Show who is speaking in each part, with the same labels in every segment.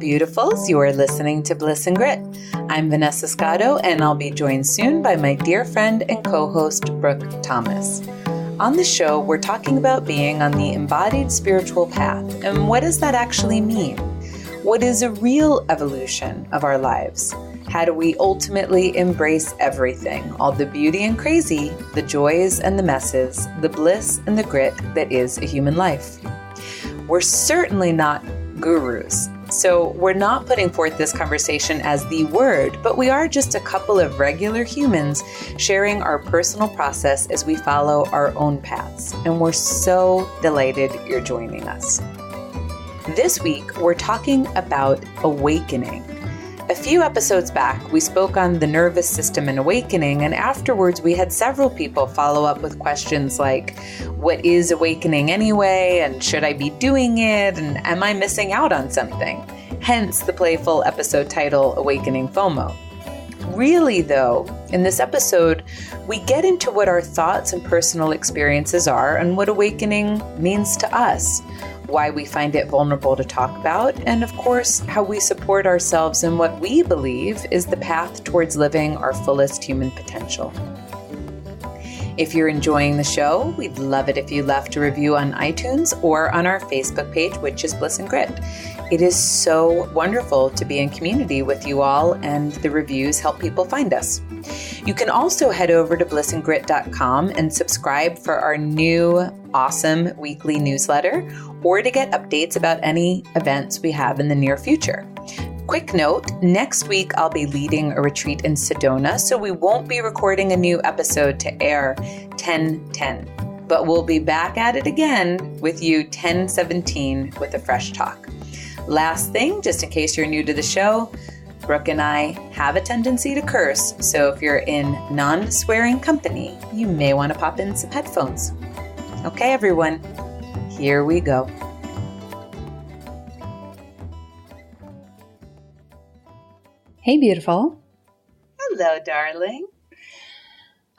Speaker 1: beautifuls. You are listening to Bliss and Grit. I'm Vanessa Scotto, and I'll be joined soon by my dear friend and co-host, Brooke Thomas. On the show, we're talking about being on the embodied spiritual path, and what does that actually mean? What is a real evolution of our lives? How do we ultimately embrace everything, all the beauty and crazy, the joys and the messes, the bliss and the grit that is a human life? We're certainly not gurus, so we're not putting forth this conversation as the word, but we are just a couple of regular humans sharing our personal process as we follow our own paths, and we're so delighted you're joining us. This week, we're talking about awakening. A few episodes back, we spoke on the nervous system and awakening, and afterwards we had several people follow up with questions like, what is awakening anyway, and should I be doing it, and am I missing out on something? Hence the playful episode title, Awakening FOMO. Really though, in this episode, we get into what our thoughts and personal experiences are and what awakening means to us, why we find it vulnerable to talk about, and of course, how we support ourselves in what we believe is the path towards living our fullest human potential. If you're enjoying the show, we'd love it if you left a review on iTunes or on our Facebook page, which is Bliss and Grit. It is so wonderful to be in community with you all, and the reviews help people find us. You can also head over to blissandgrit.com and subscribe for our new awesome weekly newsletter, or to get updates about any events we have in the near future. Quick note, next week I'll be leading a retreat in Sedona, so we won't be recording a new episode to air 10/10, but we'll be back at it again with you 10/17 with a fresh talk. Last thing, just in case you're new to the show, Brooke and I have a tendency to curse, so if you're in non-swearing company, you may want to pop in some headphones. Okay, everyone, here we go.
Speaker 2: Hey, beautiful.
Speaker 1: Hello, darling.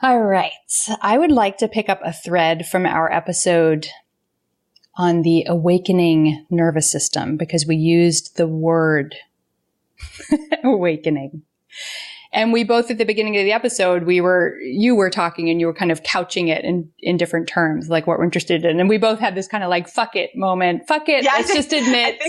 Speaker 2: All right. I would like to pick up a thread from our episode on the awakening nervous system, because we used the word awakening. And we both, at the beginning of the episode, you were talking and you were kind of couching it in different terms, like what we're interested in. And we both had this kind of like, fuck it moment. Fuck it. Let's just admit.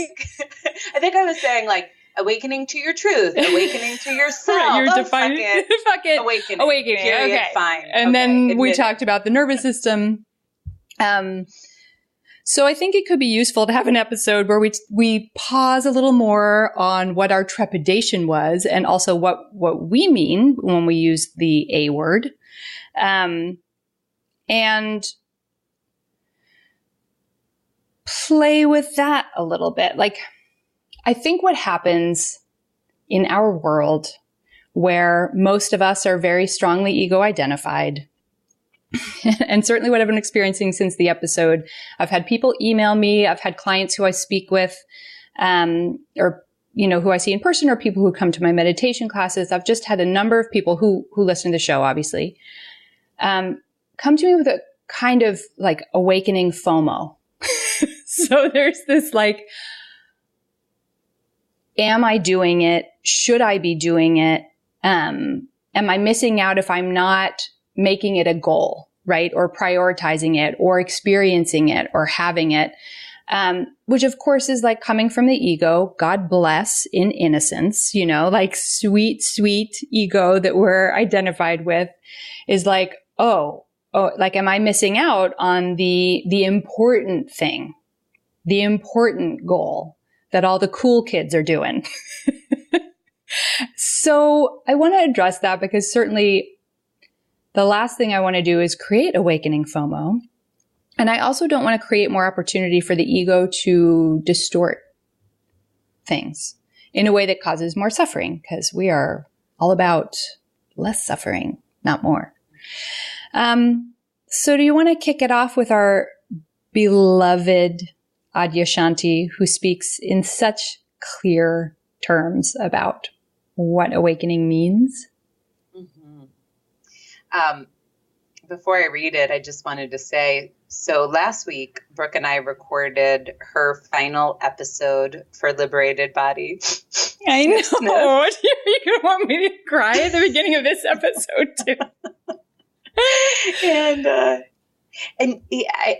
Speaker 1: I think I was saying like, awakening to your truth, awakening to yourself. Right,
Speaker 2: you're defining fuck it. Awakening.
Speaker 1: Period,
Speaker 2: okay.
Speaker 1: Fine.
Speaker 2: And then we talked about the nervous system. So I think it could be useful to have an episode where we pause a little more on what our trepidation was, and also what we mean when we use the A word. And play with that a little bit. Like, I think what happens in our world, where most of us are very strongly ego identified, and certainly what I've been experiencing since the episode, I've had people email me, I've had clients who I speak with, or, who I see in person, or people who come to my meditation classes. I've just had a number of people who listen to the show, obviously, come to me with a kind of like awakening FOMO. So there's this like, am I doing it? Should I be doing it? Am I missing out if I'm not making it a goal, right? Or prioritizing it, or experiencing it, or having it, which of course is like coming from the ego. God bless, in innocence, like sweet, sweet ego that we're identified with, is like, oh, like, am I missing out on the important thing, the important goal that all the cool kids are doing? So I want to address that, because certainly the last thing I want to do is create awakening FOMO. And I also don't want to create more opportunity for the ego to distort things in a way that causes more suffering, because we are all about less suffering, not more. So do you want to kick it off with our beloved Adyashanti, who speaks in such clear terms about what awakening means?
Speaker 1: Before I read it, I just wanted to say, so last week, Brooke and I recorded her final episode for Liberated Body.
Speaker 2: I know. You're going to want me to cry at the beginning of this episode, too.
Speaker 1: And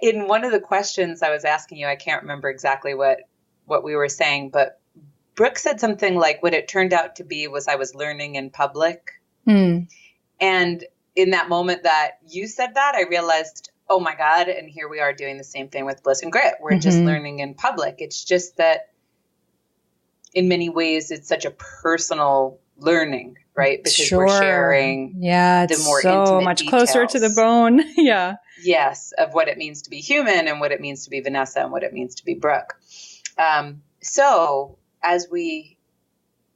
Speaker 1: in one of the questions I was asking you, I can't remember exactly what we were saying, but Brooke said something like, what it turned out to be was I was learning in public. And in that moment that you said that, I realized, oh my God, and here we are doing the same thing with Bliss and Grit. We're just learning in public. It's just that in many ways, it's such a personal learning, right? Because we're sharing
Speaker 2: the more so intimate much details. Closer to the bone. Yeah.
Speaker 1: Yes, of what it means to be human and what it means to be Vanessa and what it means to be Brooke. So as we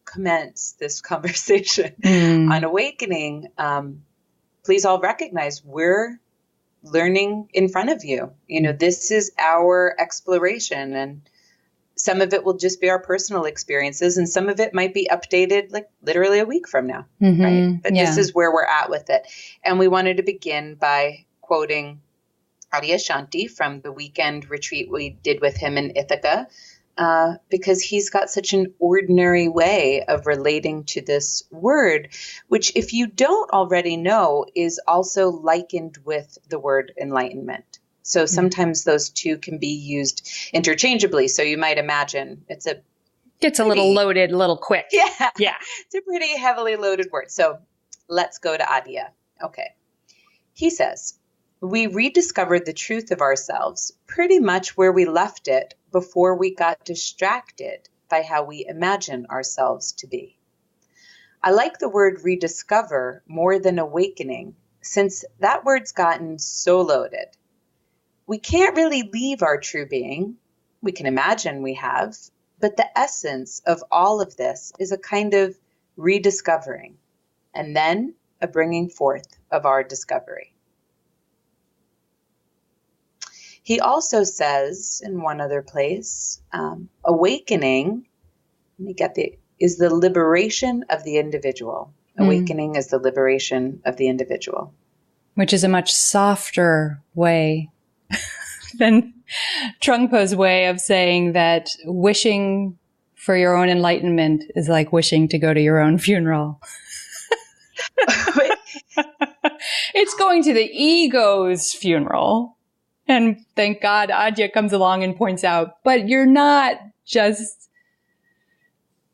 Speaker 1: commence this conversation on awakening, please all recognize we're learning in front of you. You know, this is our exploration, and some of it will just be our personal experiences, and some of it might be updated like literally a week from now, right? But this is where we're at with it. And we wanted to begin by quoting Adyashanti from the weekend retreat we did with him in Ithaca, because he's got such an ordinary way of relating to this word, which if you don't already know is also likened with the word enlightenment. So sometimes those two can be used interchangeably. So you might imagine
Speaker 2: gets a little loaded, a little quick.
Speaker 1: Yeah. It's a pretty heavily loaded word. So let's go to Adya. Okay. He says, we rediscovered the truth of ourselves pretty much where we left it before we got distracted by how we imagine ourselves to be. I like the word rediscover more than awakening, since that word's gotten so loaded. We can't really leave our true being. We can imagine we have, but the essence of all of this is a kind of rediscovering and then a bringing forth of our discovery. He also says in one other place, awakening, is the liberation of the individual. Awakening is the liberation of the individual.
Speaker 2: Which is a much softer way than Trungpa's way of saying that wishing for your own enlightenment is like wishing to go to your own funeral. It's going to the ego's funeral. And thank God Adya comes along and points out, but you're not just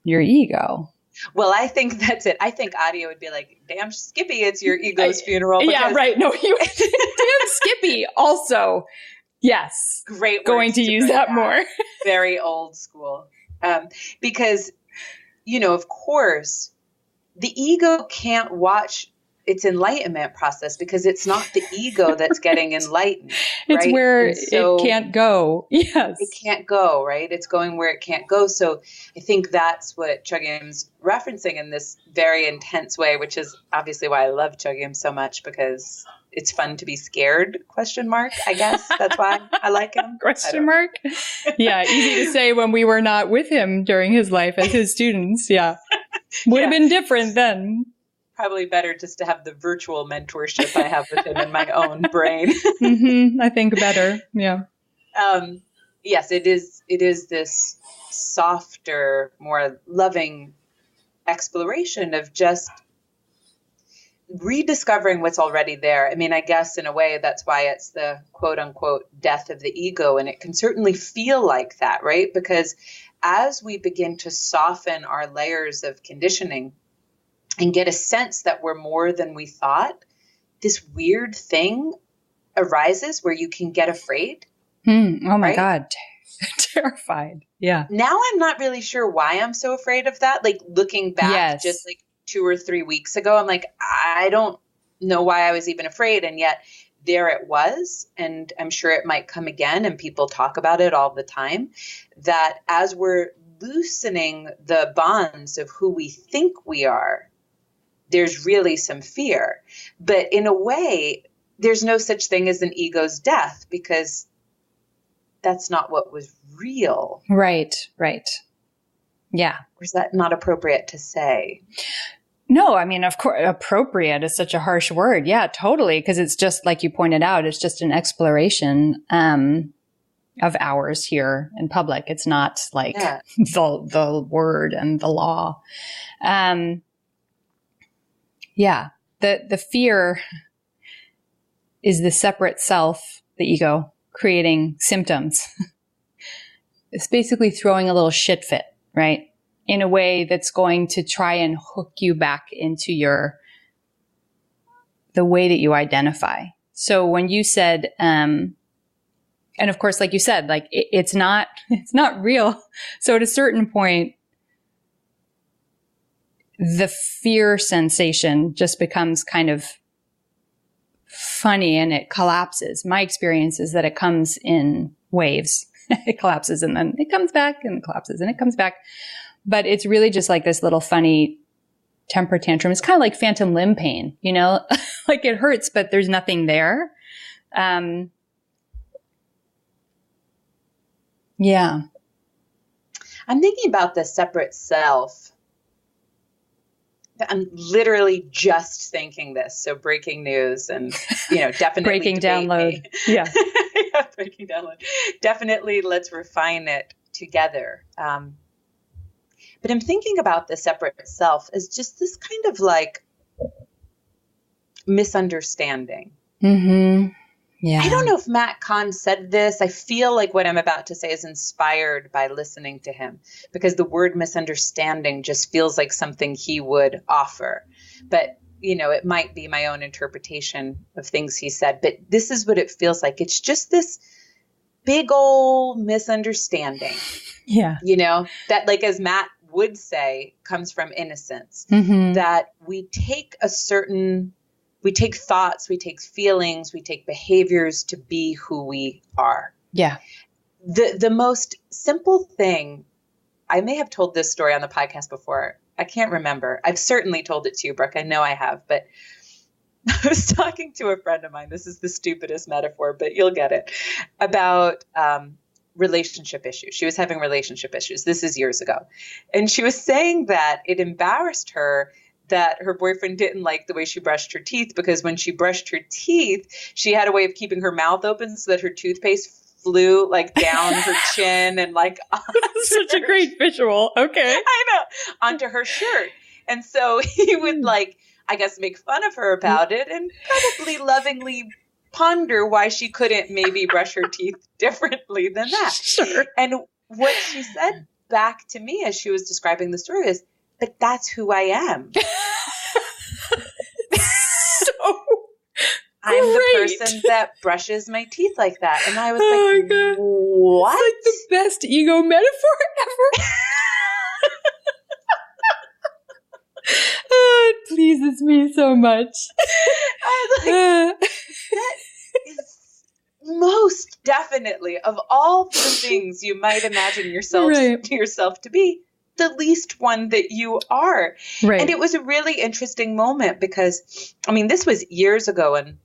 Speaker 2: your ego.
Speaker 1: Well, I think that's it. I think Adya would be like, damn Skippy, it's your ego's funeral.
Speaker 2: Yeah, right. No, damn Skippy also. Yes.
Speaker 1: Great.
Speaker 2: Going to use that more.
Speaker 1: Very old school. Because, of course, the ego can't watch its enlightenment process because it's not the ego that's getting enlightened.
Speaker 2: It's
Speaker 1: right?
Speaker 2: where it can't go. Yes.
Speaker 1: It can't go, right? It's going where it can't go. So I think that's what Chogyam's referencing in this very intense way, which is obviously why I love Chogyam so much, because it's fun to be scared, ? I guess. That's why I like him. ?
Speaker 2: Yeah, easy to say when we were not with him during his life as his students. Yeah. Would have been different then.
Speaker 1: Probably better just to have the virtual mentorship I have with him in my own brain.
Speaker 2: I think better. Yeah.
Speaker 1: Yes, it is this softer, more loving exploration of just rediscovering what's already there. I mean, I guess in a way that's why it's the quote unquote death of the ego. And it can certainly feel like that, right? Because as we begin to soften our layers of conditioning and get a sense that we're more than we thought, this weird thing arises where you can get afraid.
Speaker 2: Oh my God. Terrified. Yeah.
Speaker 1: Now I'm not really sure why I'm so afraid of that. Like looking back just like 2 or 3 weeks ago, I'm like, I don't know why I was even afraid. And yet there it was. And I'm sure it might come again. And people talk about it all the time, that as we're loosening the bonds of who we think we are, there's really some fear. But in a way, there's no such thing as an ego's death, because that's not what was real.
Speaker 2: Right. Yeah.
Speaker 1: Or is that not appropriate to say?
Speaker 2: No, I mean, of course, appropriate is such a harsh word. Yeah, totally. Because it's just like you pointed out, it's just an exploration of ours here in public. It's not like the word and the law. The fear is the separate self, the ego, creating symptoms. It's basically throwing a little shit fit, right? In a way that's going to try and hook you back into the way that you identify. So when you said, and of course, like you said, like it's not real. So at a certain point, the fear sensation just becomes kind of funny and it collapses. My experience is that it comes in waves. It collapses and then it comes back and it collapses and it comes back. But it's really just like this little funny temper tantrum. It's kind of like phantom limb pain, you know, like it hurts, but there's nothing there. Yeah.
Speaker 1: I'm thinking about the separate self. I'm literally just thinking this. So breaking news and, definitely
Speaker 2: breaking download.
Speaker 1: Yeah. Yeah. Breaking download. Definitely. Let's refine it together. But I'm thinking about the separate self as just this kind of like misunderstanding.
Speaker 2: Mm-hmm. Yeah.
Speaker 1: I don't know if Matt Kahn said this. I feel like what I'm about to say is inspired by listening to him because the word misunderstanding just feels like something he would offer. But, it might be my own interpretation of things he said. But this is what it feels like. It's just this big old misunderstanding.
Speaker 2: Yeah.
Speaker 1: That like as Matt would say comes from innocence, that we take thoughts, we take feelings, we take behaviors to be who we are.
Speaker 2: Yeah.
Speaker 1: The most simple thing, I may have told this story on the podcast before. I can't remember. I've certainly told it to you, Brooke. I know I have, but I was talking to a friend of mine. This is the stupidest metaphor, but you'll get it, about relationship issues. She was having relationship issues. This is years ago. And she was saying that it embarrassed her that her boyfriend didn't like the way she brushed her teeth because when she brushed her teeth, she had a way of keeping her mouth open so that her toothpaste flew like down her chin and like
Speaker 2: such a great visual. Okay.
Speaker 1: I know. Onto her shirt. And so he would like, I guess, make fun of her about it and probably lovingly ponder why she couldn't maybe brush her teeth differently than that.
Speaker 2: Sure.
Speaker 1: And what she said back to me as she was describing the story is, but that's who I am.
Speaker 2: So
Speaker 1: I'm
Speaker 2: great.
Speaker 1: the person that brushes my teeth like that. And I was like,
Speaker 2: God.
Speaker 1: What?
Speaker 2: It's like the best ego metaphor ever. Oh, it pleases me so much.
Speaker 1: I was like, that is most definitely of all the things you might imagine yourself to yourself to be, the least one that you are.
Speaker 2: Right.
Speaker 1: And it was a really interesting moment because, I mean, this was years ago and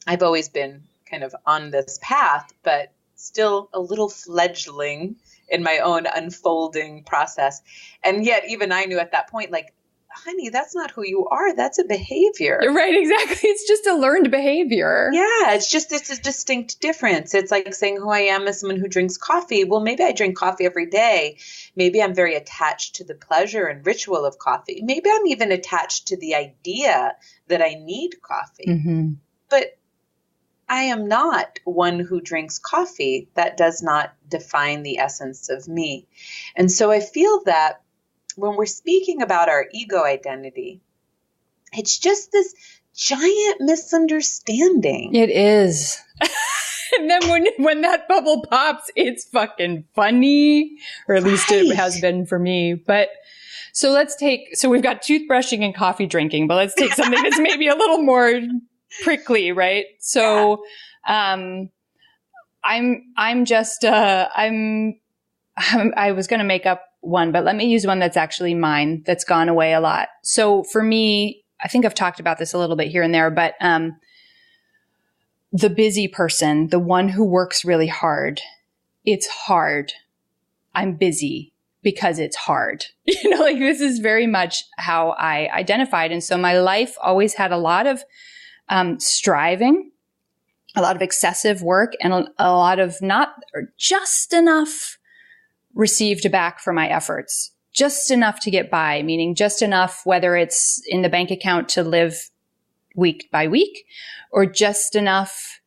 Speaker 1: I've always been kind of on this path, but still a little fledgling in my own unfolding process. And yet even I knew at that point, like, honey, that's not who you are. That's a behavior.
Speaker 2: Right, exactly. It's just a learned behavior.
Speaker 1: Yeah, it's a distinct difference. It's like saying who I am as someone who drinks coffee. Well, maybe I drink coffee every day. Maybe I'm very attached to the pleasure and ritual of coffee. Maybe I'm even attached to the idea that I need coffee. Mm-hmm. But I am not one who drinks coffee. That does not define the essence of me. And so I feel that when we're speaking about our ego identity, it's just this giant misunderstanding.
Speaker 2: It is. And then when that bubble pops, it's fucking funny, or at least it has been for me. But so we've got toothbrushing and coffee drinking, but let's take something that's maybe a little more prickly, right? So, I was going to make up one, but let me use one that's actually mine that's gone away a lot. So for me, I think I've talked about this a little bit here and there, but the busy person, the one who works really hard, it's hard. I'm busy. because it's hard. Like this is very much how I identified. And so my life always had a lot of striving, a lot of excessive work, and a lot of not just enough received back for my efforts, just enough to get by, meaning just enough, whether it's in the bank account to live week by week, or just enough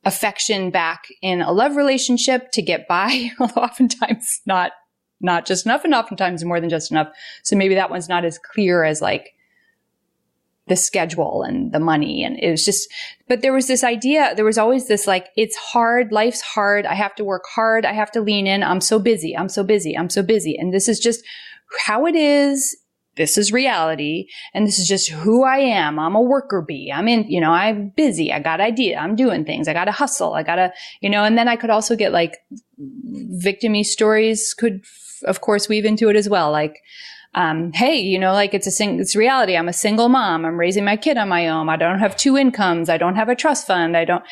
Speaker 2: affection back in a love relationship to get by, although oftentimes not just enough, and oftentimes more than just enough. So maybe that one's not as clear as like the schedule and the money. And it was just, but there was this idea, there was always this like, it's hard, life's hard, I have to work hard, I have to lean in, I'm so busy, I'm so busy, I'm so busy. And this is just how it is. This is reality. And this is just who I am. I'm a worker bee. I'm busy. I got idea. I'm doing things. I got to hustle. I got to, and then I could also get like victim-y stories could, of course, weave into it as well. Like, hey, like it's reality. I'm a single mom. I'm raising my kid on my own. I don't have two incomes. I don't have a trust fund. I don't,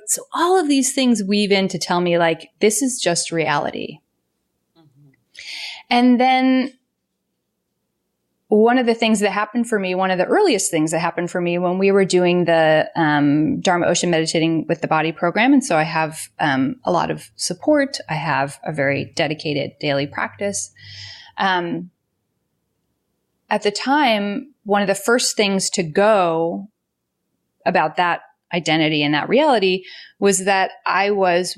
Speaker 2: so all of these things weave in to tell me like, this is just reality. Mm-hmm. And then one of the things that happened for me, one of the earliest things that happened for me when we were doing the Dharma Ocean Meditating with the Body program. And so I have a lot of support. I have a very dedicated daily practice. At the time, one of the first things to go about that identity and that reality was that I live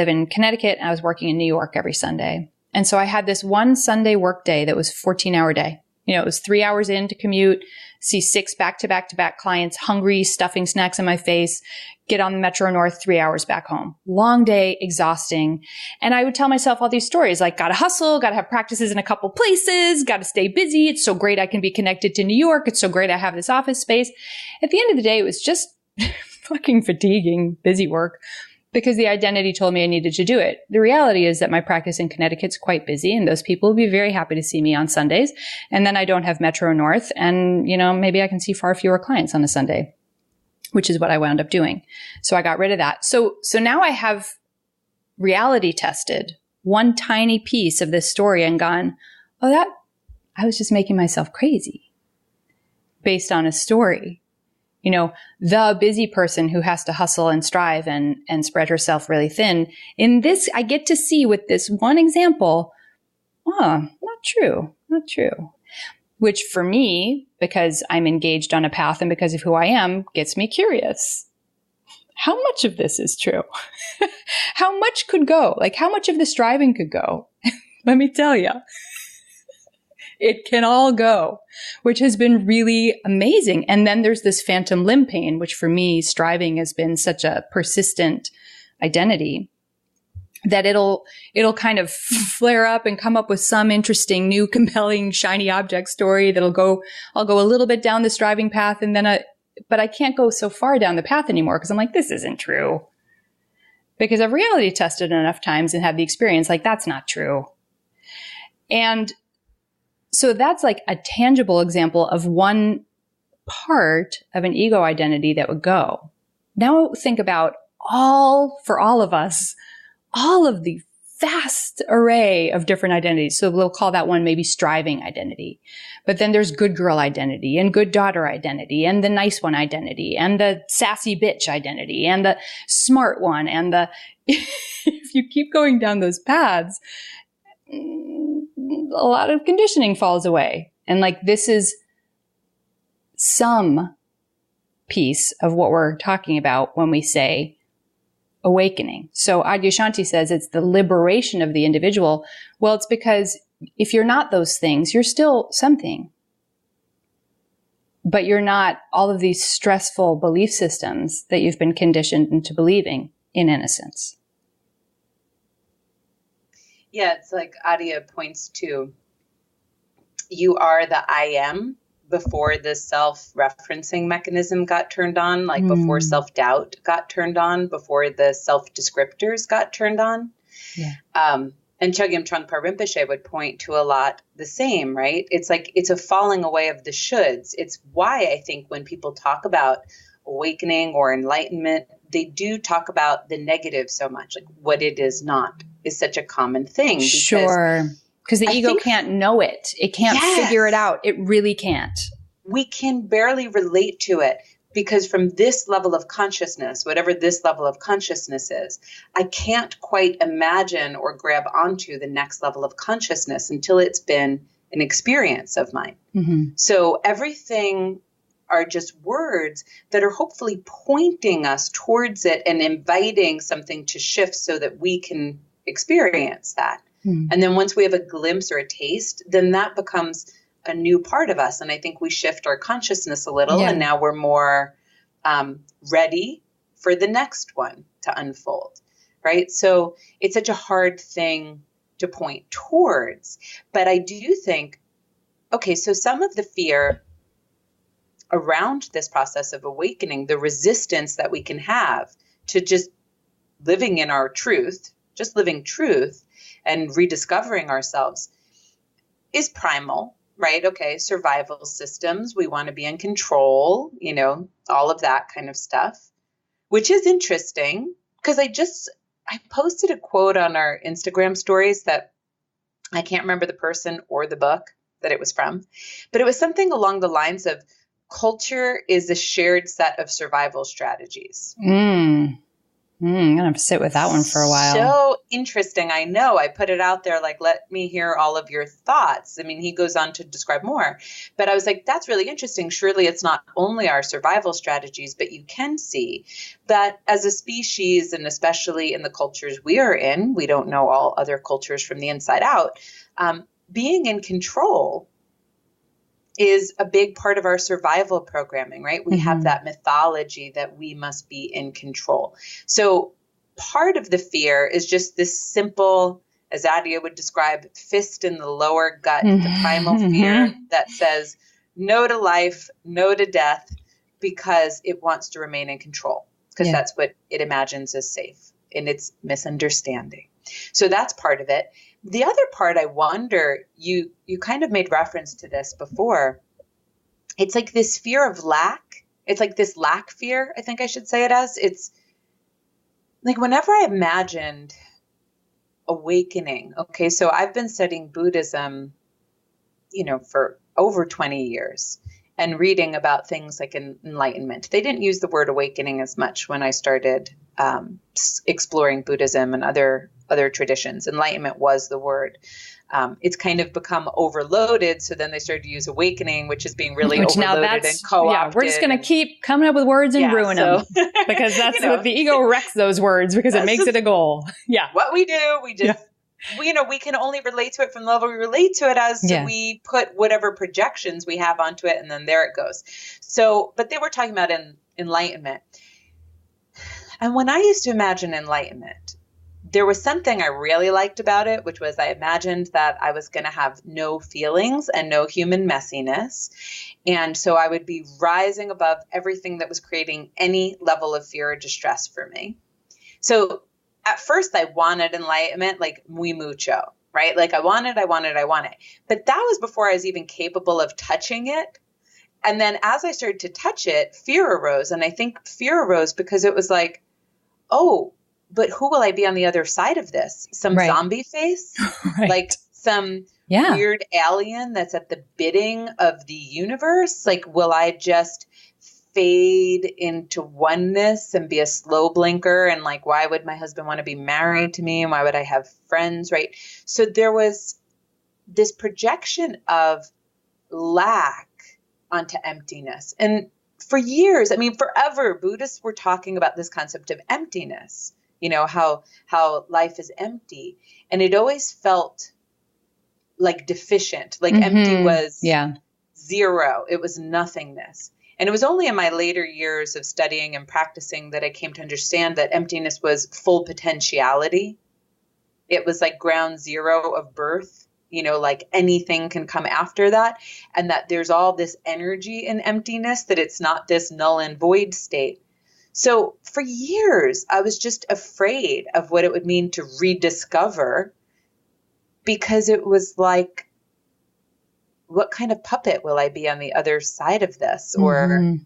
Speaker 2: in Connecticut, and I was working in New York every Sunday. And so I had this one Sunday work day that was 14-hour day. It was 3 hours in to commute, see 6 back-to-back-to-back clients, hungry, stuffing snacks in my face, get on the Metro North, 3 hours back home. Long day, exhausting. And I would tell myself all these stories like, gotta hustle, gotta have practices in a couple places, gotta stay busy. It's so great I can be connected to New York. It's so great I have this office space. At the end of the day, it was just fucking fatiguing, busy work, because the identity told me I needed to do it. The reality is that my practice in Connecticut's quite busy, and those people will be very happy to see me on Sundays. And then I don't have Metro North, and, maybe I can see far fewer clients on a Sunday, which is what I wound up doing. So I got rid of that. So now I have reality tested one tiny piece of this story and gone, I was just making myself crazy based on a story. The busy person who has to hustle and strive and spread herself really thin. In this, I get to see with this one example, not true. Which for me, because I'm engaged on a path and because of who I am, gets me curious. How much of this is true? How much could go? Like how much of the striving could go? Let me tell you. It can all go, which has been really amazing. And then there's this phantom limb pain, which for me, striving has been such a persistent identity that it'll kind of flare up and come up with some interesting, new, compelling, shiny object story I'll go a little bit down the striving path, and then but I can't go so far down the path anymore because I'm like, this isn't true. Because I've reality tested enough times and had the experience like, that's not true. And so that's like a tangible example of one part of an ego identity that would go. Now think about for all of us, all of the vast array of different identities. So we'll call that one maybe striving identity. But then there's good girl identity and good daughter identity and the nice one identity and the sassy bitch identity and the smart one and if you keep going down those paths, a lot of conditioning falls away. And like, this is some piece of what we're talking about when we say awakening. So Adyashanti says it's the liberation of the individual. Well, it's because if you're not those things, you're still something. But you're not all of these stressful belief systems that you've been conditioned into believing in innocence.
Speaker 1: Yeah, it's like Adya points to, you are the I am before the self-referencing mechanism got turned on, like before self-doubt got turned on, before the self-descriptors got turned on. Yeah. And Chogyam Trungpa Rinpoche would point to a lot the same, right? It's like, it's a falling away of the shoulds. It's why I think when people talk about awakening or enlightenment, they do talk about the negative so much, like what it is not. is such a common thing.
Speaker 2: Sure. Because the ego can't know it. It can't figure it out. It really can't.
Speaker 1: We can barely relate to it because from this level of consciousness, whatever this level of consciousness is, I can't quite imagine or grab onto the next level of consciousness until it's been an experience of mine. Mm-hmm. So everything are just words that are hopefully pointing us towards it and inviting something to shift so that we can experience that. Mm-hmm. And then once we have a glimpse or a taste, then that becomes a new part of us. And I think we shift our consciousness a little and now we're more ready for the next one to unfold, right? So it's such a hard thing to point towards. But I do think, okay, so some of the fear around this process of awakening, the resistance that we can have to just living in our truth, just living truth and rediscovering ourselves is primal, right? Okay, survival systems, we want to be in control, you know, all of that kind of stuff, which is interesting because I posted a quote on our Instagram stories that I can't remember the person or the book that it was from, but it was something along the lines of culture is a shared set of survival strategies.
Speaker 2: I'm going to have to sit with that one for a while.
Speaker 1: So interesting. I know. I put it out there like, let me hear all of your thoughts. I mean, he goes on to describe more, but I was like, that's really interesting. Surely it's not only our survival strategies, but you can see that as a species, and especially in the cultures we are in, we don't know all other cultures from the inside out, being in control is a big part of our survival programming, right? We have that mythology that we must be in control. So part of the fear is just this simple, as Adia would describe, fist in the lower gut, the primal fear that says no to life, no to death, because it wants to remain in control, because that's what it imagines as safe, and it's misunderstanding. So that's part of it. The other part, I wonder, you kind of made reference to this before. It's like this fear of lack. It's like this lack fear, I think I should say it as. It's like whenever I imagined awakening, okay, so I've been studying Buddhism, you know, for over 20 years and reading about things like enlightenment. They didn't use the word awakening as much when I started exploring Buddhism and other traditions. Enlightenment was the word. It's kind of become overloaded. So then they started to use awakening, which is being really overloaded and co-opted. Yeah,
Speaker 2: we're just going to keep coming up with words and ruin them because that's what the ego wrecks those words because it makes it a goal. Yeah.
Speaker 1: What we do, we just, we can only relate to it from the level we relate to it as we put whatever projections we have onto it. And then there it goes. So, but they were talking about enlightenment. And when I used to imagine enlightenment, there was something I really liked about it, which was I imagined that I was going to have no feelings and no human messiness. And so I would be rising above everything that was creating any level of fear or distress for me. So at first I wanted enlightenment, like muy mucho, right? Like I want it. But that was before I was even capable of touching it. And then as I started to touch it, fear arose. And I think fear arose because it was like, oh, but who will I be on the other side of this? Some zombie face? Like some weird alien that's at the bidding of the universe? Like, will I just fade into oneness and be a slow blinker? And like, why would my husband want to be married to me? And why would I have friends? Right. So there was this projection of lack onto emptiness. And for years, I mean, forever, Buddhists were talking about this concept of emptiness, you know, how life is empty. And it always felt like deficient, like empty was zero. It was nothingness. And it was only in my later years of studying and practicing that I came to understand that emptiness was full potentiality. It was like ground zero of birth. You know, like anything can come after that, and that there's all this energy in emptiness, that it's not this null and void state. So for years, I was just afraid of what it would mean to rediscover, because it was like, what kind of puppet will I be on the other side of this? Or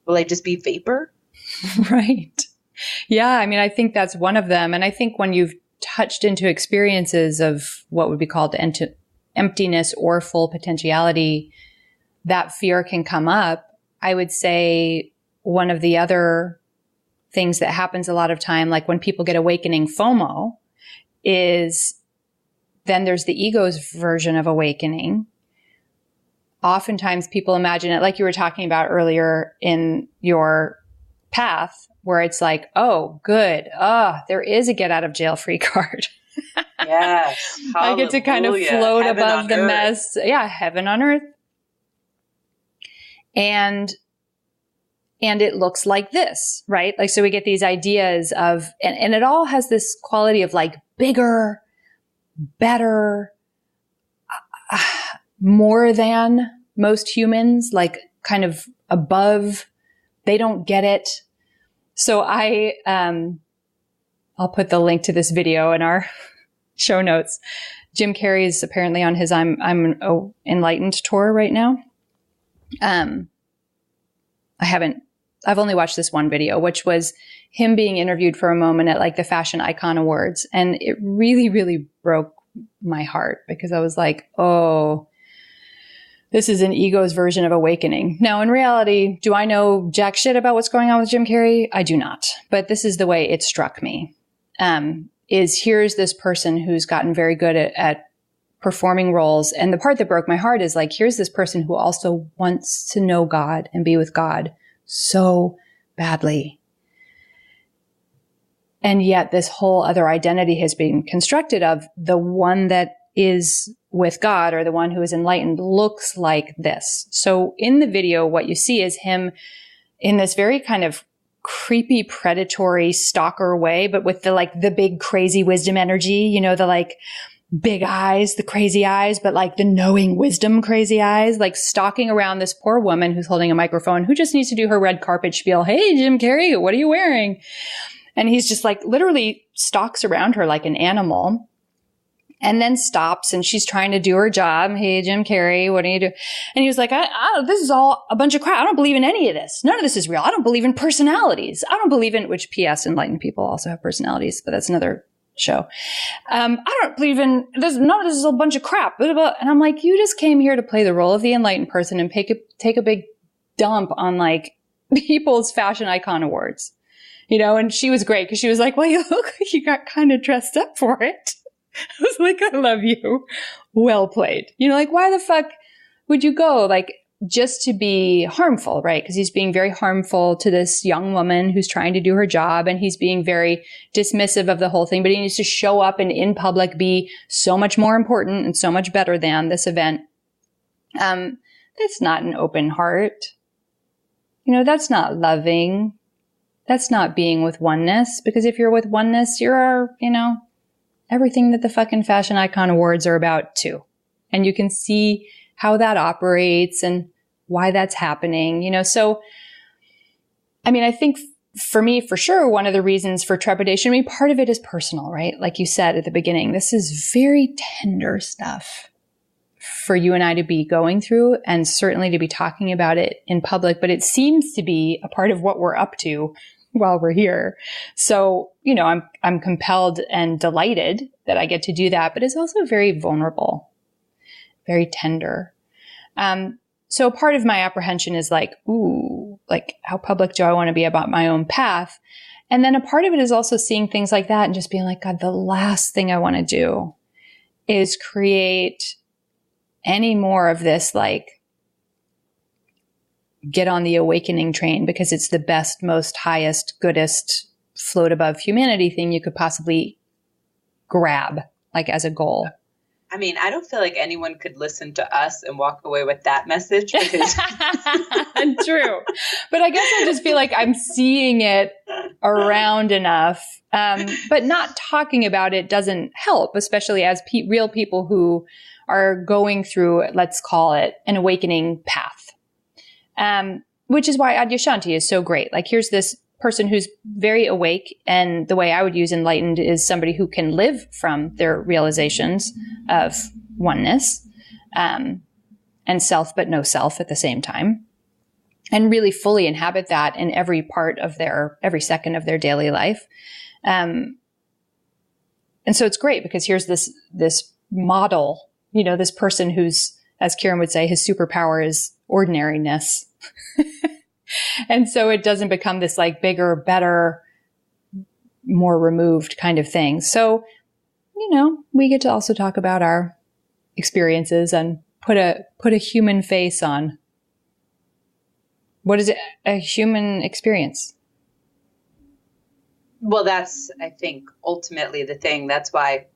Speaker 1: will I just be vapor?
Speaker 2: Right. Yeah. I mean, I think that's one of them. And I think when you've touched into experiences of what would be called emptiness or full potentiality, that fear can come up. I would say one of the other things that happens a lot of time, like when people get awakening FOMO, is then there's the ego's version of awakening. Oftentimes people imagine it like you were talking about earlier in your path, where it's like, oh, good. There is a get out of jail free card.
Speaker 1: Yes.
Speaker 2: I get to kind of float above the mess. Yeah. Heaven on earth. And it looks like this, right? Like, so we get these ideas of, and it all has this quality of like bigger, better, more than most humans, like kind of above. They don't get it. So I'll put the link to this video in our show notes. Jim Carrey is apparently on his I'm Enlightened tour right now. I've only watched this one video, which was him being interviewed for a moment at like the Fashion Icon Awards. And it really, really broke my heart because I was like, oh, this is an ego's version of awakening. Now, in reality, do I know jack shit about what's going on with Jim Carrey? I do not. But this is the way it struck me. Here's this person who's gotten very good at performing roles. And the part that broke my heart is like, here's this person who also wants to know God and be with God so badly. And yet this whole other identity has been constructed of the one that is with God, or the one who is enlightened, looks like this. So in the video, what you see is him in this very kind of creepy, predatory stalker way, but with the big crazy wisdom energy, the like big eyes, the crazy eyes, but like the knowing wisdom crazy eyes, like stalking around this poor woman who's holding a microphone, who just needs to do her red carpet spiel. Hey, Jim Carrey, what are you wearing? And he's just like literally stalks around her like an animal, and then stops, and she's trying to do her job. Hey, Jim Carrey, what do you do? And he was like, this is all a bunch of crap. I don't believe in any of this. None of this is real. I don't believe in personalities. I don't believe in, which PS, enlightened people also have personalities, but that's another show. I don't believe in this. None of this is a bunch of crap. Blah, blah, blah. And I'm like, you just came here to play the role of the enlightened person and take a big dump on like people's fashion icon awards, and she was great because she was like, well, you look like you got kind of dressed up for it. I was like, I love you. Well played. Like, why the fuck would you go? Like, just to be harmful, right? Because he's being very harmful to this young woman who's trying to do her job, and he's being very dismissive of the whole thing, but he needs to show up and in public be so much more important and so much better than this event. That's not an open heart. That's not loving. That's not being with oneness, because if you're with oneness, you're, everything that the fucking Fashion Icon Awards are about too. And you can see how that operates and why that's happening, So, I think for me, for sure, one of the reasons for trepidation, part of it is personal, right? Like you said at the beginning, this is very tender stuff for you and I to be going through, and certainly to be talking about it in public, but it seems to be a part of what we're up to while we're here. So, I'm compelled and delighted that I get to do that, but it's also very vulnerable, very tender. So part of my apprehension is like, ooh, like how public do I want to be about my own path? And then a part of it is also seeing things like that and just being like, God, the last thing I want to do is create any more of this, like, get on the awakening train because it's the best, most highest, goodest, float above humanity thing you could possibly grab, like as a goal.
Speaker 1: I don't feel like anyone could listen to us and walk away with that message because
Speaker 2: true. But I guess I just feel like I'm seeing it around enough. But not talking about it doesn't help, especially as real people who are going through, let's call it, an awakening path. Which is why Adyashanti is so great. Like, here's this person who's very awake, and the way I would use enlightened is somebody who can live from their realizations of oneness, and self, but no self at the same time, and really fully inhabit that in every part of every second of their daily life. so it's great because here's this model, this person who's, as Kieran would say, his superpower is ordinariness. And so it doesn't become this like bigger, better, more removed kind of thing. So, we get to also talk about our experiences and put a human face on what is a human experience.
Speaker 1: Well, that's, I think, ultimately the thing. That's why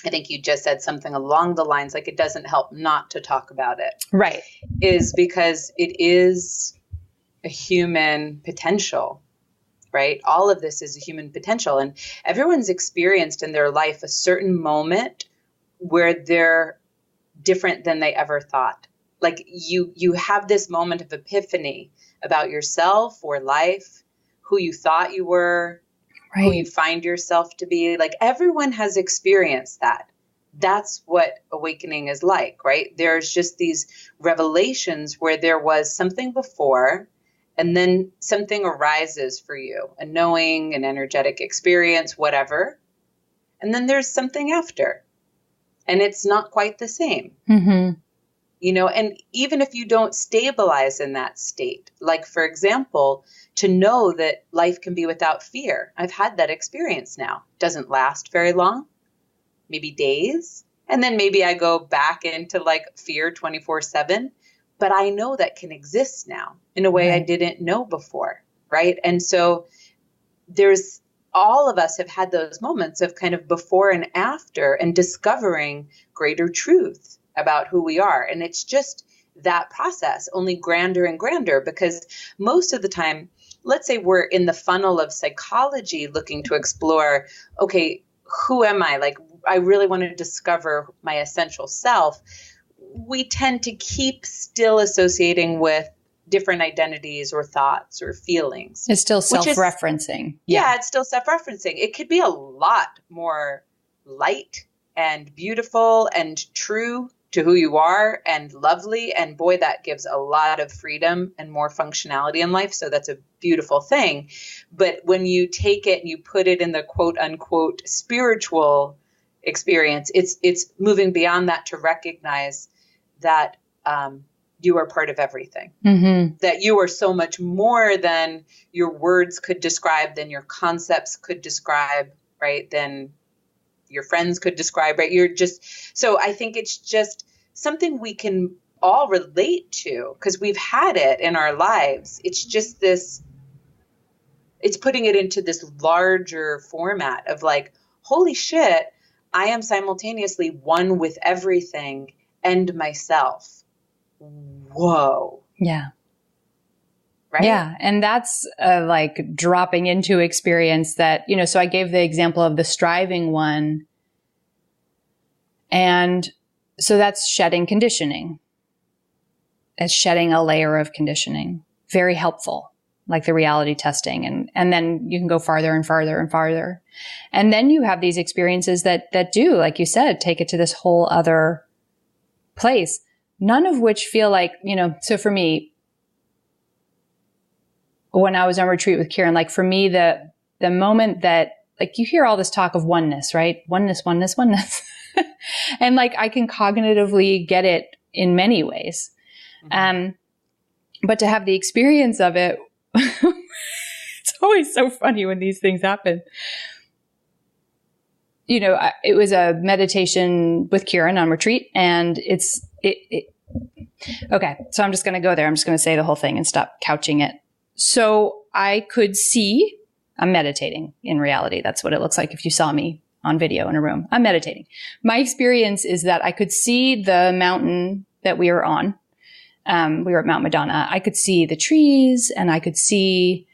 Speaker 1: I think you just said something along the lines like it doesn't help not to talk about it.
Speaker 2: Right.
Speaker 1: Is because it is a human potential, right? All of this is a human potential. And everyone's experienced in their life a certain moment where they're different than they ever thought. Like you have this moment of epiphany about yourself or life, who you thought you were, right, who you find yourself to be. Like everyone has experienced that. That's what awakening is like, right? There's just these revelations where there was something before and then something arises for you, a knowing, an energetic experience, whatever. And then there's something after. And it's not quite the same. Mm-hmm. And even if you don't stabilize in that state, like, for example, to know that life can be without fear. I've had that experience now. Doesn't last very long, maybe days. And then maybe I go back into like fear 24/7. But I know that can exist now in a way I didn't know before, right? And so all of us have had those moments of kind of before and after and discovering greater truth about who we are. And it's just that process, only grander and grander, because most of the time, let's say we're in the funnel of psychology looking to explore, okay, who am I? Like, I really want to discover my essential self. We tend to keep still associating with different identities or thoughts or feelings.
Speaker 2: It's still self-referencing.
Speaker 1: Yeah, it's still self-referencing. It could be a lot more light and beautiful and true to who you are and lovely. And boy, that gives a lot of freedom and more functionality in life. So that's a beautiful thing. But when you take it and you put it in the quote unquote spiritual experience, it's moving beyond that to recognize that you are part of everything, that you are so much more than your words could describe, than your concepts could describe, right? Than your friends could describe, right? So I think it's just something we can all relate to because we've had it in our lives. It's just it's putting it into this larger format of like, holy shit, I am simultaneously one with everything and myself. Whoa.
Speaker 2: Yeah.
Speaker 1: Right.
Speaker 2: Yeah. And that's like dropping into experience that, so I gave the example of the striving one. And so that's shedding conditioning. It's shedding a layer of conditioning. Very helpful, like the reality testing. And then you can go farther and farther and farther. And then you have these experiences that do, like you said, take it to this whole other place. None of which feel like, so for me, when I was on retreat with Kieran, like for me, the moment that, like you hear all this talk of oneness, right? Oneness. And like I can cognitively get it in many ways. But to have the experience of it, it's always so funny when these things happen. It was a meditation with Kieran on retreat, and okay, so I'm just going to go there. I'm just going to say the whole thing and stop couching it. So I could see, I'm meditating in reality. That's what it looks like if you saw me on video in a room. I'm meditating. My experience is that I could see the mountain that we were on. We were at Mount Madonna. I could see the trees and I could see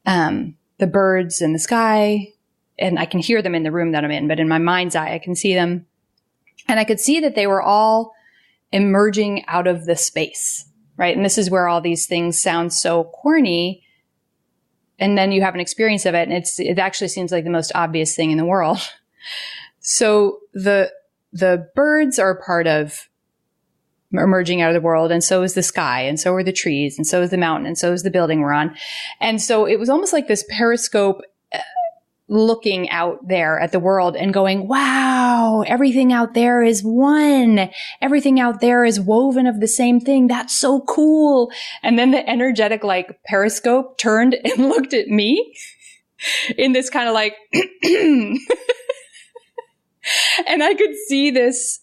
Speaker 2: the birds in the sky, and I can hear them in the room that I'm in, but in my mind's eye, I can see them. And I could see that they were all emerging out of the space, right? And this is where all these things sound so corny. And then you have an experience of it, and it actually seems like the most obvious thing in the world. So the birds are part of emerging out of the world, and so is the sky, and so are the trees, and so is the mountain, and so is the building we're on. And so it was almost like this periscope looking out there at the world and going, wow, everything out there is one. Everything out there is woven of the same thing. That's so cool. And then the energetic like periscope turned and looked at me in this kind of like, and I could see this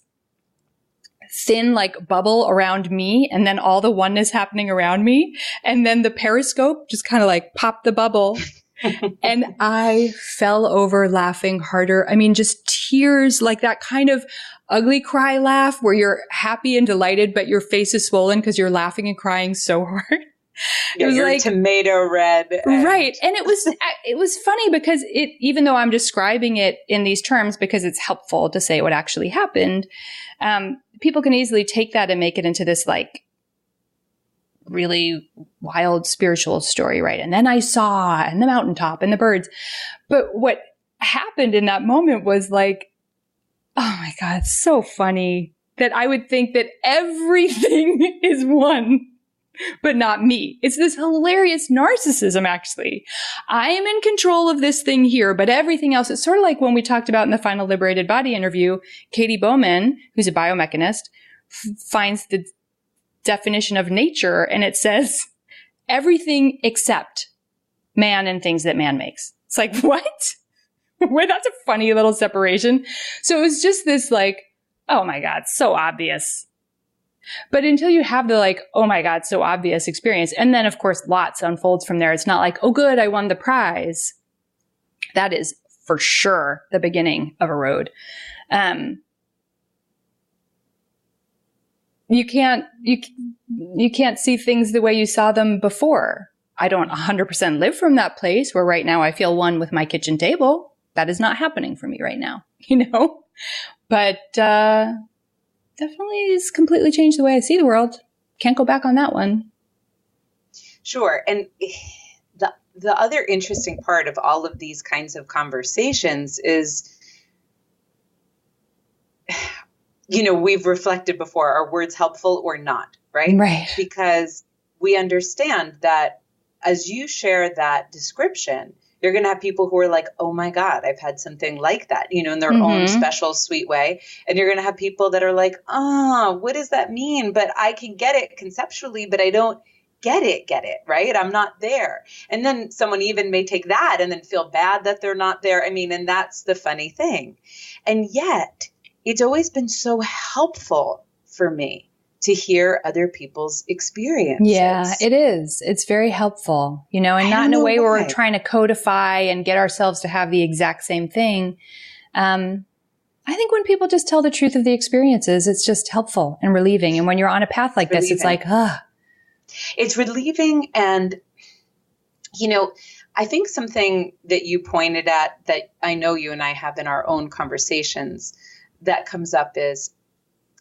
Speaker 2: thin like bubble around me and then all the oneness happening around me. And then the periscope just kind of like popped the bubble and I fell over laughing harder. I mean, just tears, like that kind of ugly cry laugh where you're happy and delighted, but your face is swollen because you're laughing and crying so hard.
Speaker 1: Yeah, you're like tomato red.
Speaker 2: Right. And it was funny because even though I'm describing it in these terms because it's helpful to say what actually happened, people can easily take that and make it into this like really wild spiritual story, right? And then I saw and the mountaintop and the birds. But what happened in that moment was like, oh my God, it's so funny that I would think that everything is one, but not me. It's this hilarious narcissism, actually. I am in control of this thing here, but everything else, it's sort of like when we talked about in the final Liberated Body interview, Katie Bowman, who's a biomechanist, finds the definition of nature and it says everything except man and things that man makes. It's like, what? Well, that's a funny little separation. So it was just this like, oh my God, so obvious. But until you have the like, oh my God, so obvious experience. And then of course, lots unfolds from there. It's not like, oh good, I won the prize. That is for sure the beginning of a road. You can't see things the way you saw them before. I don't 100% live from that place where right now I feel one with my kitchen table. That is not happening for me right now, but, definitely has completely changed the way I see the world. Can't go back on that one.
Speaker 1: Sure. And the other interesting part of all of these kinds of conversations is, we've reflected before, are words helpful or not, right?
Speaker 2: Right.
Speaker 1: Because we understand that as you share that description, you're going to have people who are like, oh my God, I've had something like that, in their own special, sweet way. And you're going to have people that are like, what does that mean? But I can get it conceptually, but I don't get it, right? I'm not there. And then someone even may take that and then feel bad that they're not there. I mean, and that's the funny thing. And yet it's always been so helpful for me to hear other people's experiences.
Speaker 2: Yeah, it is. It's very helpful, and not in a way where we're trying to codify and get ourselves to have the exact same thing. I think when people just tell the truth of the experiences, it's just helpful and relieving. And when you're on a path like this, it's like,
Speaker 1: It's relieving. And, I think something that you pointed at that I know you and I have in our own conversations that comes up is,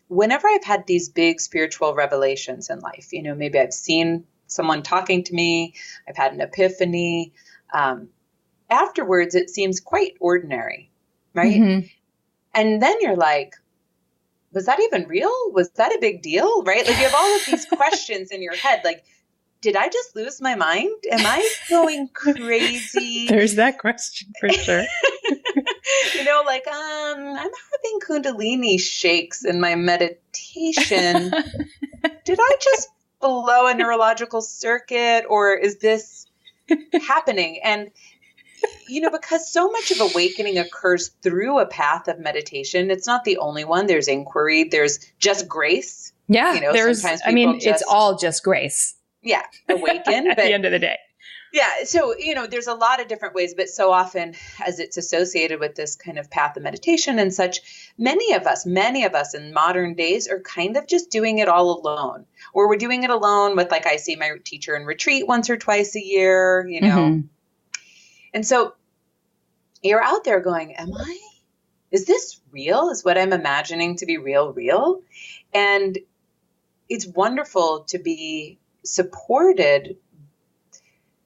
Speaker 1: whenever I've had these big spiritual revelations in life, maybe I've seen someone talking to me, I've had an epiphany, afterwards it seems quite ordinary, right? Mm-hmm. And then you're like, was that even real? Was that a big deal, right? Like you have all of these questions in your head, like, did I just lose my mind? Am I going crazy?
Speaker 2: There's that question for sure.
Speaker 1: I'm having Kundalini shakes in my meditation. Did I just blow a neurological circuit, or is this happening? And, because so much of awakening occurs through a path of meditation, it's not the only one. There's inquiry. There's just grace.
Speaker 2: Yeah. It's all just grace.
Speaker 1: Yeah. Awaken.
Speaker 2: At the end of the day.
Speaker 1: Yeah. So, there's a lot of different ways, but so often as it's associated with this kind of path of meditation and such, many of us in modern days are kind of just doing it all alone, or we're doing it alone with, like, I see my teacher in retreat once or twice a year, Mm-hmm. And so you're out there going, is this real? Is what I'm imagining to be real? And it's wonderful to be supported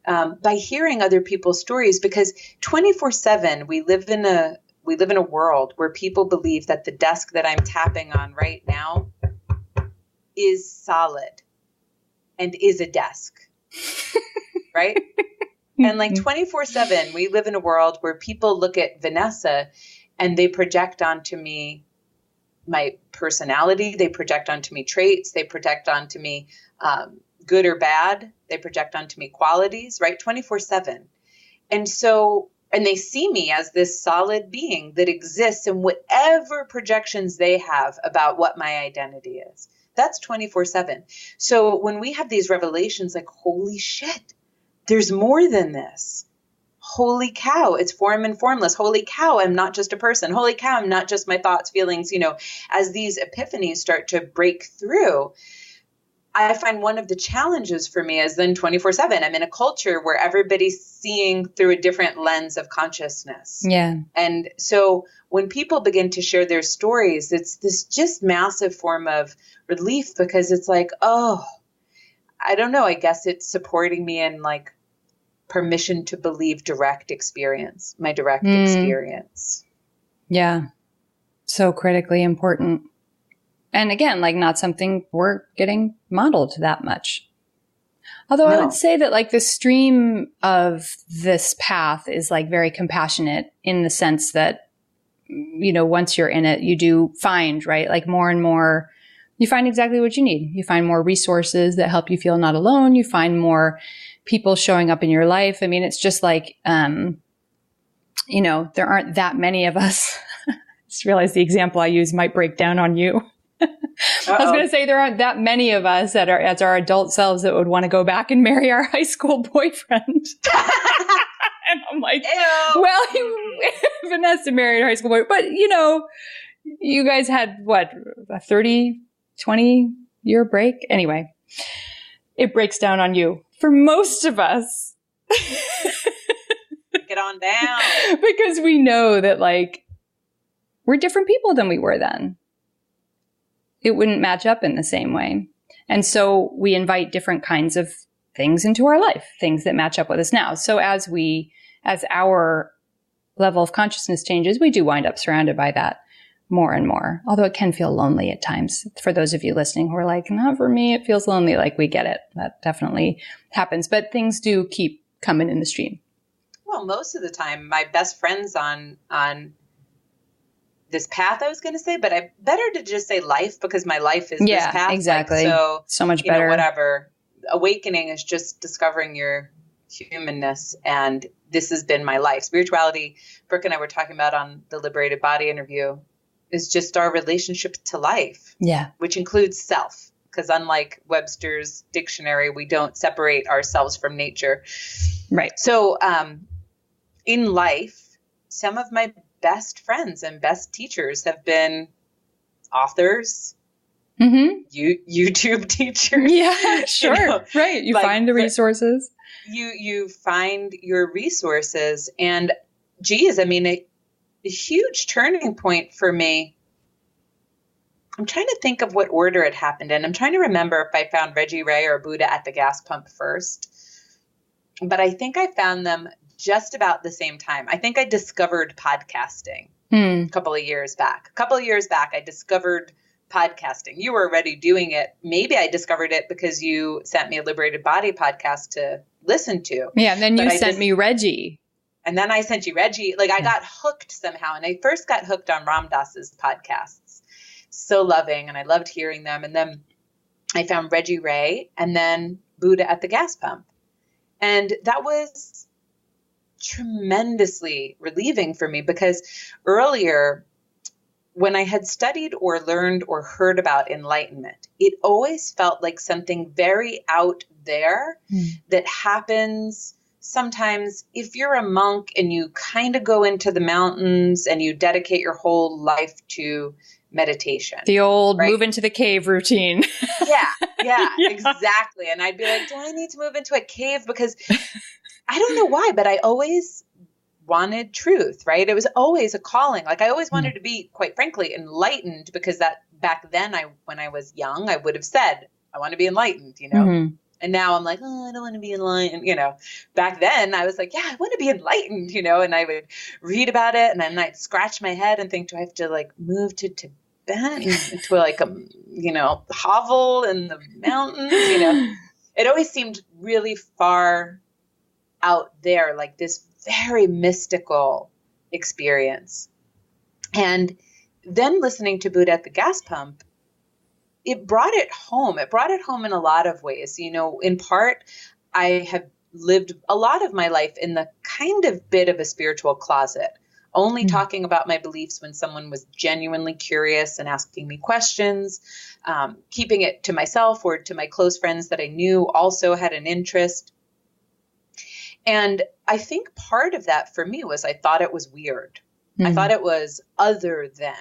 Speaker 1: by hearing other people's stories, because 24/7 we live in a world where people believe that the desk that I'm tapping on right now is solid and is a desk, right? And like 24/7, we live in a world where people look at Vanessa and they project onto me my personality. They project onto me traits. They project onto me good or bad. They project onto me qualities, right? 24/7. And so, and they see me as this solid being that exists in whatever projections they have about what my identity is. That's 24/7. So when we have these revelations like, holy shit, there's more than this. Holy cow, it's form and formless. Holy cow, I'm not just a person. Holy cow, I'm not just my thoughts, feelings, as these epiphanies start to break through, I find one of the challenges for me is then 24/7. I'm in a culture where everybody's seeing through a different lens of consciousness.
Speaker 2: Yeah.
Speaker 1: And so when people begin to share their stories, it's this just massive form of relief because it's like, oh, I don't know. I guess it's supporting me in like permission to believe direct experience, my direct experience.
Speaker 2: Yeah. So critically important. And again, like not something we're getting modeled that much. Although I would say that like the stream of this path is like very compassionate in the sense that, once you're in it, you do find, right? Like more and more, you find exactly what you need. You find more resources that help you feel not alone. You find more people showing up in your life. I mean, it's just like, there aren't that many of us. I just realized the example I use might break down on you. I was going to say there aren't that many of us that are as our adult selves that would want to go back and marry our high school boyfriend. And I'm like, ew. Well, Vanessa married her high school boyfriend, but you guys had what, a 30, 20 year break? Anyway, it breaks down on you. For most of us,
Speaker 1: get on down.
Speaker 2: Because we know that like we're different people than we were then. It wouldn't match up in the same way. And so we invite different kinds of things into our life, things that match up with us now. So as our level of consciousness changes, we do wind up surrounded by that more and more. Although it can feel lonely at times. For those of you listening who are like, not for me, it feels lonely. Like we get it. That definitely happens. But things do keep coming in the stream.
Speaker 1: Well, most of the time, my best friends on this path, I was going to say, but I better to just say life because my life is this path.
Speaker 2: Exactly.
Speaker 1: Like,
Speaker 2: so much better.
Speaker 1: Whatever. Awakening is just discovering your humanness. And this has been my life. Spirituality, Brooke and I were talking about on the Liberated Body interview, is just our relationship to life.
Speaker 2: Yeah.
Speaker 1: Which includes self. Because unlike Webster's dictionary, we don't separate ourselves from nature.
Speaker 2: Right.
Speaker 1: So in life, some of my best friends and best teachers have been authors, YouTube teachers.
Speaker 2: Yeah, sure. Right. You find the resources.
Speaker 1: You find your resources. And geez, I mean, a huge turning point for me. I'm trying to think of what order it happened in. I'm trying to remember if I found Reggie Ray or Buddha at the gas pump first. But I think I found them just about the same time. I think I discovered podcasting a couple of years back. I discovered podcasting. You were already doing it. Maybe I discovered it because you sent me a Liberated Body podcast to listen to.
Speaker 2: Yeah, and then you sent me Reggie.
Speaker 1: And then I sent you Reggie. Like I got hooked somehow. And I first got hooked on Ram Dass's podcasts. So loving. And I loved hearing them. And then I found Reggie Ray and then Buddha at the gas pump. And that was tremendously relieving for me because earlier when I had studied or learned or heard about enlightenment, it always felt like something very out there that happens sometimes if you're a monk and you kind of go into the mountains and you dedicate your whole life to meditation.
Speaker 2: The old move into the cave routine.
Speaker 1: Yeah, exactly. And I'd be like, do I need to move into a cave? Because I don't know why, but I always wanted truth, right? It was always a calling. Like I always wanted to be, quite frankly, enlightened because that back then when I was young, I would have said, I want to be enlightened, And now I'm like, oh, I don't want to be enlightened, Back then I was like, yeah, I want to be enlightened, and I would read about it and then I'd scratch my head and think, do I have to like move to Tibet to like a, hovel in the mountains, It always seemed really far out there, like this very mystical experience. And then listening to Buddha at the gas pump, it brought it home. It brought it home in a lot of ways. You know, in part, I have lived a lot of my life in the kind of bit of a spiritual closet, only talking about my beliefs when someone was genuinely curious and asking me questions, keeping it to myself or to my close friends that I knew also had an interest. And I think part of that for me was I thought it was weird. I thought it was other than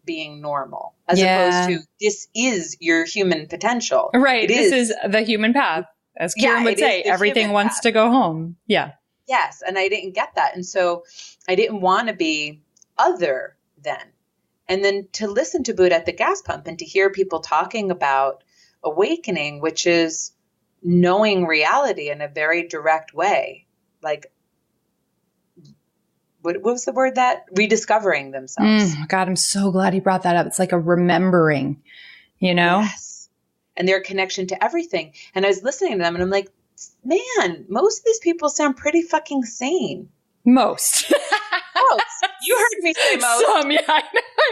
Speaker 1: being normal, as opposed to this is your human potential.
Speaker 2: Right. This is the human path. As Kieran would say, everything wants to go home. Yeah.
Speaker 1: Yes. And I didn't get that. And so I didn't want to be other than. And then to listen to Buddha at the gas pump and to hear people talking about awakening, which is knowing reality in a very direct way. Like, what was the word that? Rediscovering themselves.
Speaker 2: God, I'm so glad he brought that up. It's like a remembering, you know?
Speaker 1: Yes. And their connection to everything. And I was listening to them and I'm like, man, most of these people sound pretty fucking sane.
Speaker 2: Most.
Speaker 1: You heard me say most.
Speaker 2: Some, yeah, I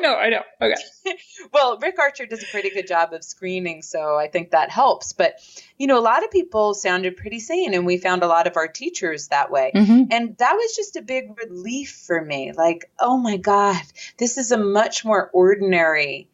Speaker 2: know. Okay.
Speaker 1: Well, Rick Archer does a pretty good job of screening, so I think that helps. But, you know, a lot of people sounded pretty sane, and we found a lot of our teachers that way. And that was just a big relief for me. Like, oh my God, this is a much more ordinary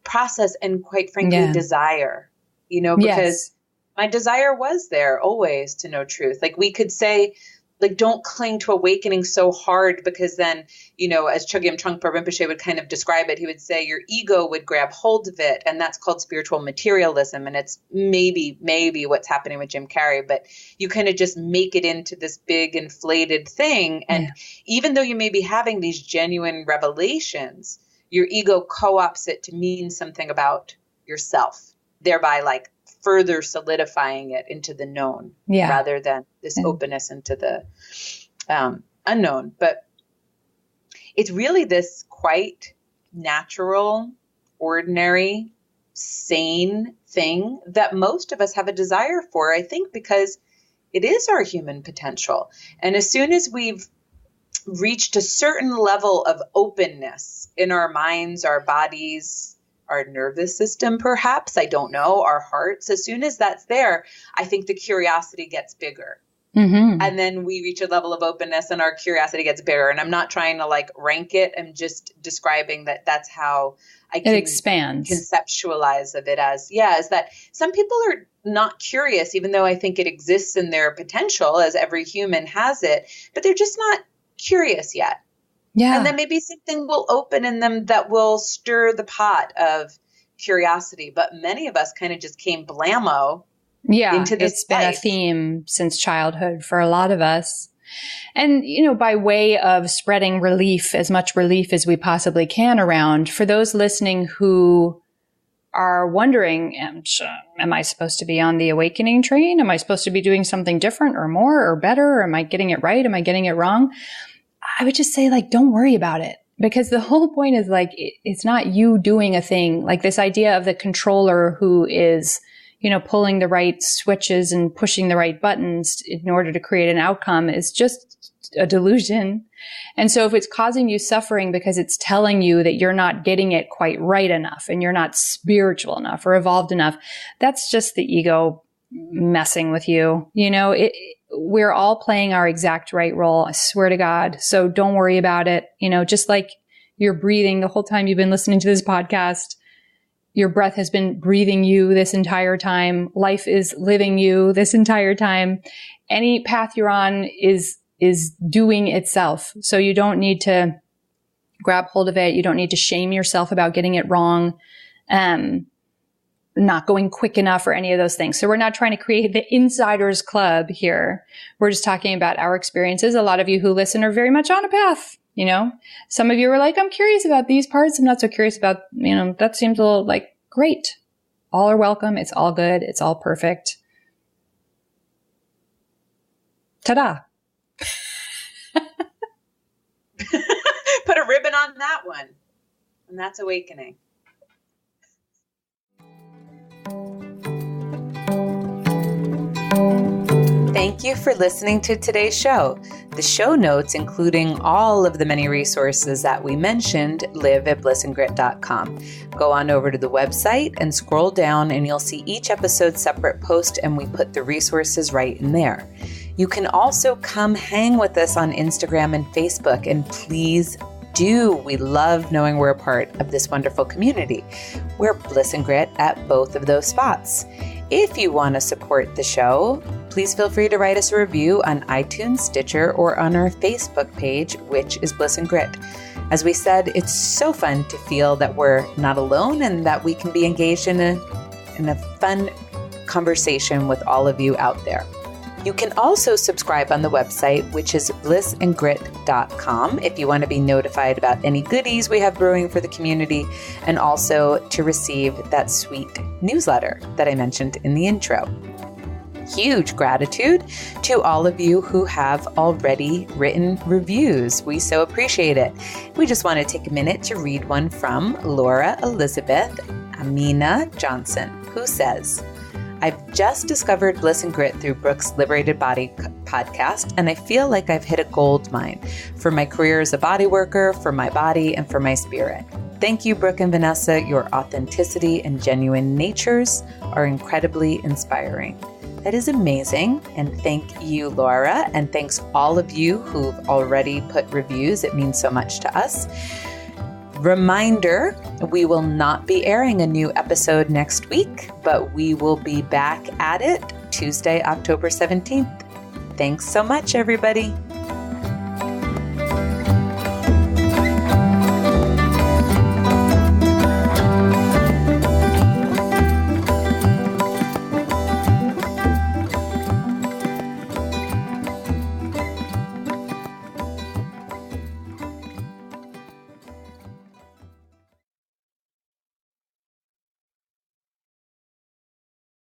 Speaker 1: process and, quite frankly, desire, you know, because my desire was there always to know truth. Like, we could say, like, don't cling to awakening so hard, because then, you know, as Chogyam Trungpa Rinpoche would kind of describe it, he would say your ego would grab hold of it. And that's called spiritual materialism. And it's maybe what's happening with Jim Carrey, but you kind of just make it into this big inflated thing. And even though you may be having these genuine revelations, your ego co-opts it to mean something about yourself, thereby like further solidifying it into the known rather than this openness into the unknown. But it's really this quite natural, ordinary, sane thing that most of us have a desire for, I think, because it is our human potential. And as soon as we've reached a certain level of openness in our minds, our bodies, our nervous system, perhaps, I don't know, our hearts, as soon as that's there, I think the curiosity gets bigger. And then we reach a level of openness and our curiosity gets bigger. And I'm not trying to like rank it. I'm just describing that that's how I can conceptualize of it as, is that some people are not curious, even though I think it exists in their potential as every human has it, but they're just not curious yet. And then maybe something will open in them that will stir the pot of curiosity. But many of us kind of just came blammo into this
Speaker 2: it's been a theme since childhood for a lot of us. And, you know, by way of spreading relief, as much relief as we possibly can around, for those listening who are wondering, am I supposed to be on the awakening train? Am I supposed to be doing something different or more or better? Or am I getting it right? Am I getting it wrong? I would just say, like, don't worry about it, because the whole point is like, it's not you doing a thing. Like this idea of the controller who is, you know, pulling the right switches and pushing the right buttons in order to create an outcome is just a delusion. And so if it's causing you suffering because it's telling you that you're not getting it quite right enough and you're not spiritual enough or evolved enough, that's just the ego messing with you. You know, we're all playing our exact right role. I swear to God. So don't worry about it. You know, just like you're breathing the whole time you've been listening to this podcast, your breath has been breathing you this entire time. Life is living you this entire time. Any path you're on is doing itself. So you don't need to grab hold of it. You don't need to shame yourself about getting it wrong. Not going quick enough or any of those things. So we're not trying to create the insiders club here. We're just talking about our experiences. A lot of you who listen are very much on a path, you know. Some of you are like, I'm curious about these parts. I'm not so curious about, you know, that seems a little like, great. All are welcome. It's all good. It's all perfect. Ta-da.
Speaker 1: Put a ribbon on that one. And that's awakening. Thank you for listening to today's show. The show notes, including all of the many resources that we mentioned, live at blissandgrit.com. Go on over to the website and scroll down and you'll see each episode's separate post, and we put the resources right in there. You can also come hang with us on Instagram and Facebook, and please do. We love knowing we're a part of this wonderful community. We're Bliss and Grit at both of those spots. If you want to support the show, please feel free to write us a review on iTunes, Stitcher, or on our Facebook page, which is Bliss and Grit. As we said, it's so fun to feel that we're not alone and that we can be engaged in a fun conversation with all of you out there. You can also subscribe on the website, which is blissandgrit.com, if you want to be notified about any goodies we have brewing for the community, and also to receive that sweet newsletter that I mentioned in the intro. Huge gratitude to all of you who have already written reviews. We so appreciate it. We just want to take a minute to read one from Laura Elizabeth Amina Johnson, who says, I've just discovered Bliss and Grit through Brooke's Liberated Body podcast, and I feel like I've hit a gold mine for my career as a body worker, for my body, and for my spirit. Thank you, Brooke and Vanessa. Your authenticity and genuine natures are incredibly inspiring. That is amazing. And thank you, Laura. And thanks all of you who've already put reviews. It means so much to us. Reminder, we will not be airing a new episode next week, but we will be back at it Tuesday, October 17th. Thanks so much, everybody.